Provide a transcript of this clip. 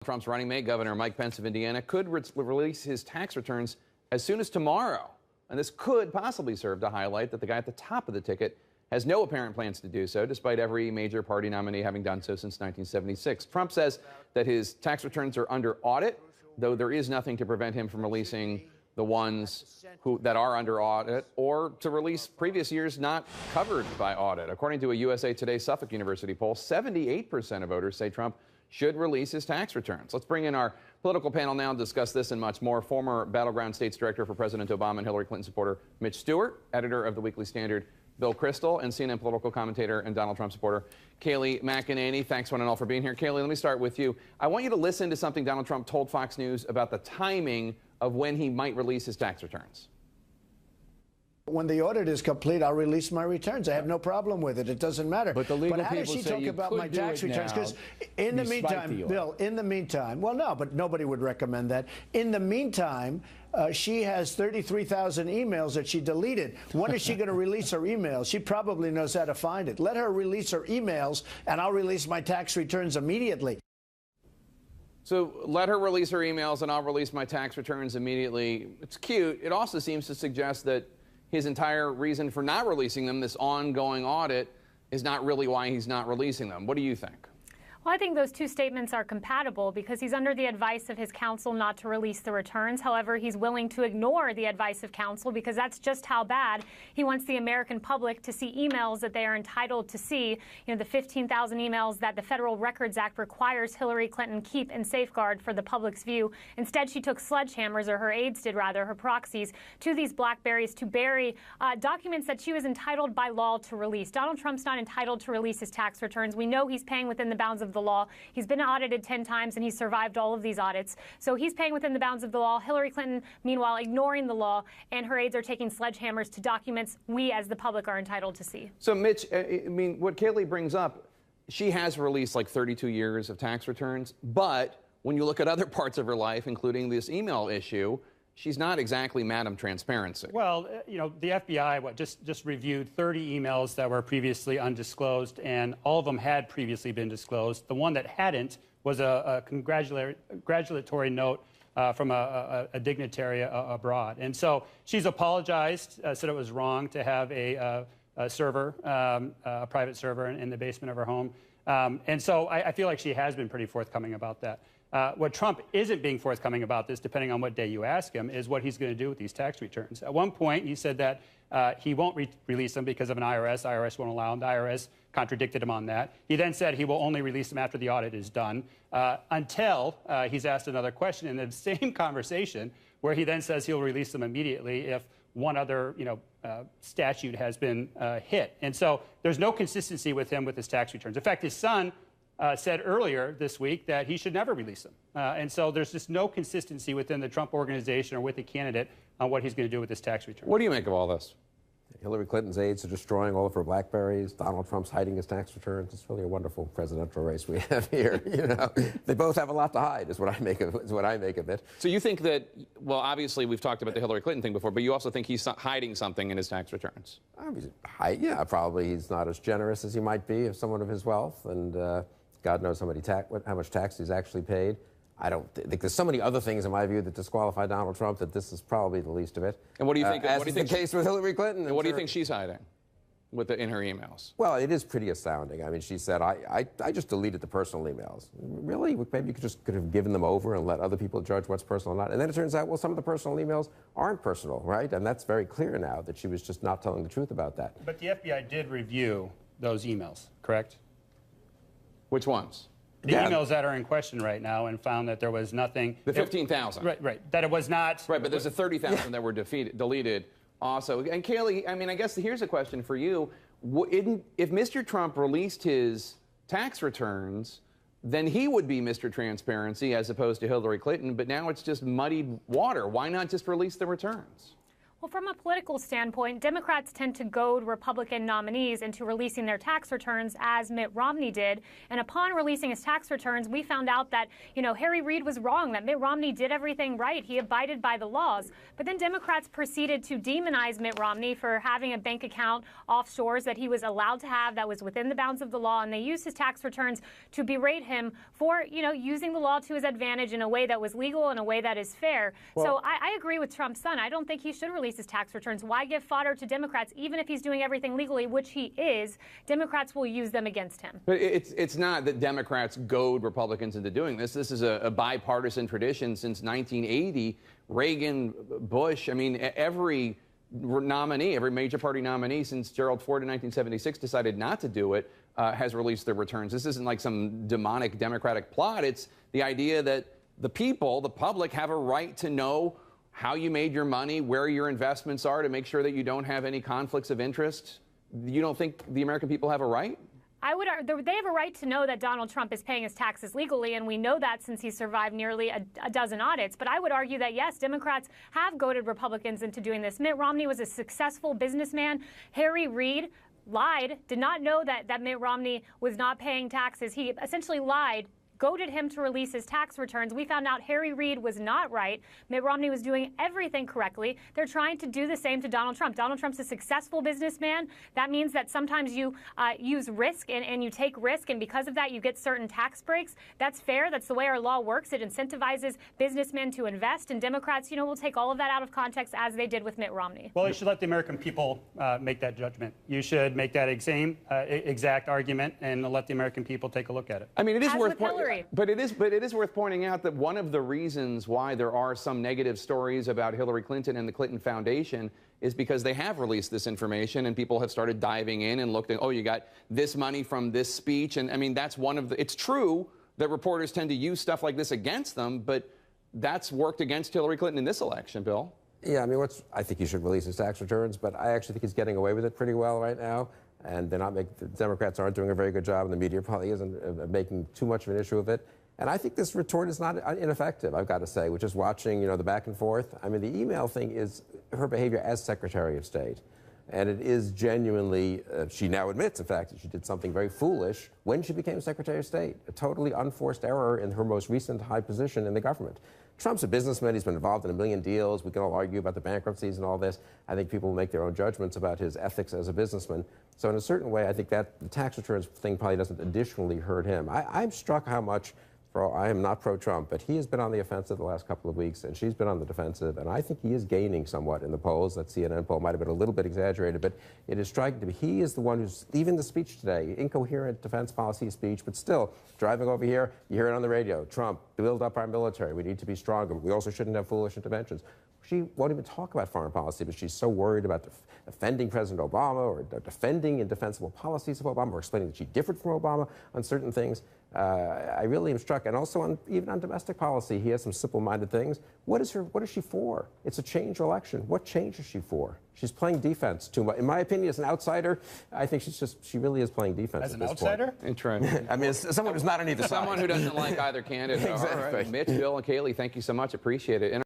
Trump's running mate, Governor Mike Pence of Indiana, could release his tax returns as soon as tomorrow. And this could possibly serve to highlight that the guy at the top of the ticket has no apparent plans to do so, despite every major party nominee having done so since 1976. Trump says that his tax returns are under audit, though there is nothing to prevent him from releasing the ones that are under audit, or to release previous years not covered by audit. According to a USA Today Suffolk University poll, 78% of voters say Trump should release his tax returns. Let's bring in our political panel now and discuss this and much more. Former Battleground States Director for President Obama and Hillary Clinton supporter Mitch Stewart, editor of the Weekly Standard Bill Kristol, and CNN political commentator and Donald Trump supporter Kayleigh McEnany. Thanks one and all for being here. Kayleigh, let me start with you. I want you to listen to something Donald Trump told Fox News about the timing of when he might release his tax returns. When the audit is complete, I'll release my returns. I have no problem with it. It doesn't matter. But the legal how people does she say talk you about could my do tax it returns? now, Because in the meantime, Bill, in the meantime, well, no, but nobody would recommend that. In the meantime, she has 33,000 emails that she deleted. When is she going to release her emails? She probably knows how to find it. Let her release her emails, and I'll release my tax returns immediately. So let her release her emails, and I'll release my tax returns immediately. It's cute. It also seems to suggest that his entire reason for not releasing them, this ongoing audit, is not really why he's not releasing them. What do you think? Well, I think those two statements are compatible because he's under the advice of his counsel not to release the returns. However, he's willing to ignore the advice of counsel because that's just how bad he wants the American public to see emails that they are entitled to see. You know, the 15,000 emails that the Federal Records Act requires Hillary Clinton keep and safeguard for the public's view. Instead, she took sledgehammers, or her aides did rather, her proxies, to these BlackBerries to bury documents that she was entitled by law to release. Donald Trump's not entitled to release his tax returns. We know he's paying within the bounds of the law. He's been audited 10 times and he's survived all of these audits. So he's paying within the bounds of the law. Hillary Clinton, meanwhile, ignoring the law, and her aides are taking sledgehammers to documents we as the public are entitled to see. So, Mitch, I mean, what Kayleigh brings up, she has released like 32 years of tax returns, but when you look at other parts of her life, including this email issue, she's not exactly Madam Transparency. Well, you know, the FBI just reviewed 30 emails that were previously undisclosed, and all of them had previously been disclosed. The one that hadn't was a congratulatory note from a dignitary abroad. And so she's apologized, said it was wrong to have a server, a private server in the basement of her home. And so I feel like she has been pretty forthcoming about that. What Trump isn't being forthcoming about this, depending on what day you ask him, is what he's going to do with these tax returns. At one point, he said that he won't release them because of an IRS. IRS won't allow him. The IRS contradicted him on that. He then said he will only release them after the audit is done, until he's asked another question in the same conversation, where he then says he'll release them immediately if one other, statute has been hit. And so there's no consistency with him with his tax returns. In fact, his son said earlier this week that he should never release them. And so there's just no consistency within the Trump organization or with the candidate on what he's going to do with his tax return. What do you make of all this? Hillary Clinton's aides are destroying all of her BlackBerries. Donald Trump's hiding his tax returns. It's really a wonderful presidential race we have here. They both have a lot to hide, is what I make of it. So you think that, well, obviously we've talked about the Hillary Clinton thing before, but you also think he's hiding something in his tax returns? Yeah, probably he's not as generous as he might be of someone of his wealth, and God knows how much tax he's actually paid. I don't think there's so many other things in my view that disqualify Donald Trump that this is probably the least of it. And what do you think? As is the case with Hillary Clinton. And what do you think she's hiding in her emails? Well, it is pretty astounding. I mean, she said, I just deleted the personal emails. Really? Maybe you could have given them over and let other people judge what's personal or not. And then it turns out, well, some of the personal emails aren't personal, right? And that's very clear now that she was just not telling the truth about that. But the FBI did review those emails, correct? Which ones? The emails that are in question right now, and found that there was nothing. The 15,000. Right. That it was not. Right, but there's a 30,000 that were deleted also. And Kayleigh, I mean, I guess here's a question for you. If Mr. Trump released his tax returns, then he would be Mr. Transparency as opposed to Hillary Clinton, but now it's just muddied water. Why not just release the returns? Well, from a political standpoint, Democrats tend to goad Republican nominees into releasing their tax returns, as Mitt Romney did. And upon releasing his tax returns, we found out that, Harry Reid was wrong, that Mitt Romney did everything right. He abided by the laws. But then Democrats proceeded to demonize Mitt Romney for having a bank account offshores that he was allowed to have that was within the bounds of the law. And they used his tax returns to berate him for, using the law to his advantage in a way that was legal, in a way that is fair. Well, so I agree with Trump's son. I don't think he should release his tax returns. Why give fodder to Democrats? Even if he's doing everything legally, which he is, Democrats will use them against him. But it's not that Democrats goad Republicans into doing this. This is a bipartisan tradition since 1980. Reagan, Bush, every nominee, every major party nominee since Gerald Ford in 1976 decided not to do it, has released their returns. This isn't like some demonic Democratic plot. It's the idea that the people, the public, have a right to know how you made your money, where your investments are, to make sure that you don't have any conflicts of interest. You don't think the American people have a right? They have a right to know that Donald Trump is paying his taxes legally, and we know that since he survived nearly a dozen audits. But I would argue that, yes, Democrats have goaded Republicans into doing this. Mitt Romney was a successful businessman. Harry Reid lied, did not know that Mitt Romney was not paying taxes. He essentially lied, goaded him to release his tax returns. We found out Harry Reid was not right. Mitt Romney was doing everything correctly. They're trying to do the same to Donald Trump. Donald Trump's a successful businessman. That means that sometimes you use risk and you take risk, and because of that, you get certain tax breaks. That's fair. That's the way our law works. It incentivizes businessmen to invest, and Democrats, will take all of that out of context, as they did with Mitt Romney. Well, you should let the American people make that judgment. You should make that exact argument and let the American people take a look at it. It is as worth with Hillary. But it is worth pointing out that one of the reasons why there are some negative stories about Hillary Clinton and the Clinton Foundation is because they have released this information, and people have started diving in and looked at, oh, you got this money from this speech. And that's one of the, it's true that reporters tend to use stuff like this against them, but that's worked against Hillary Clinton in this election, Bill. Yeah, I think he should release his tax returns, but I actually think he's getting away with it pretty well right now. And the Democrats aren't doing a very good job, and the media probably isn't making too much of an issue of it. And I think this retort is not ineffective, I've got to say, which is watching, the back and forth. The email thing is her behavior as Secretary of State. And it is genuinely, she now admits, in fact, that she did something very foolish when she became Secretary of State, a totally unforced error in her most recent high position in the government. Trump's a businessman. He's been involved in a million deals. We can all argue about the bankruptcies and all this. I think people will make their own judgments about his ethics as a businessman. So in a certain way, I think that the tax returns thing probably doesn't additionally hurt him. I'm struck how much, I am not pro-Trump, but he has been on the offensive the last couple of weeks, and she's been on the defensive, and I think he is gaining somewhat in the polls. That CNN poll might have been a little bit exaggerated, but it is striking to me. He is the one who's, even the speech today, incoherent defense policy speech, but still, driving over here, you hear it on the radio, Trump, build up our military, we need to be stronger, we also shouldn't have foolish interventions. She won't even talk about foreign policy, but she's so worried about defending President Obama or defending indefensible policies of Obama or explaining that she differed from Obama on certain things. I really am struck. And also, even on domestic policy, he has some simple-minded things. What is she for? It's a change election. What change is she for? She's playing defense too much. In my opinion, as an outsider, I think she really is playing defense as at an this outsider? point. Interesting. As someone who's not on either side. Someone who doesn't like either candidate. Exactly. All right. Mitch, Bill, and Kayleigh, thank you so much. Appreciate it.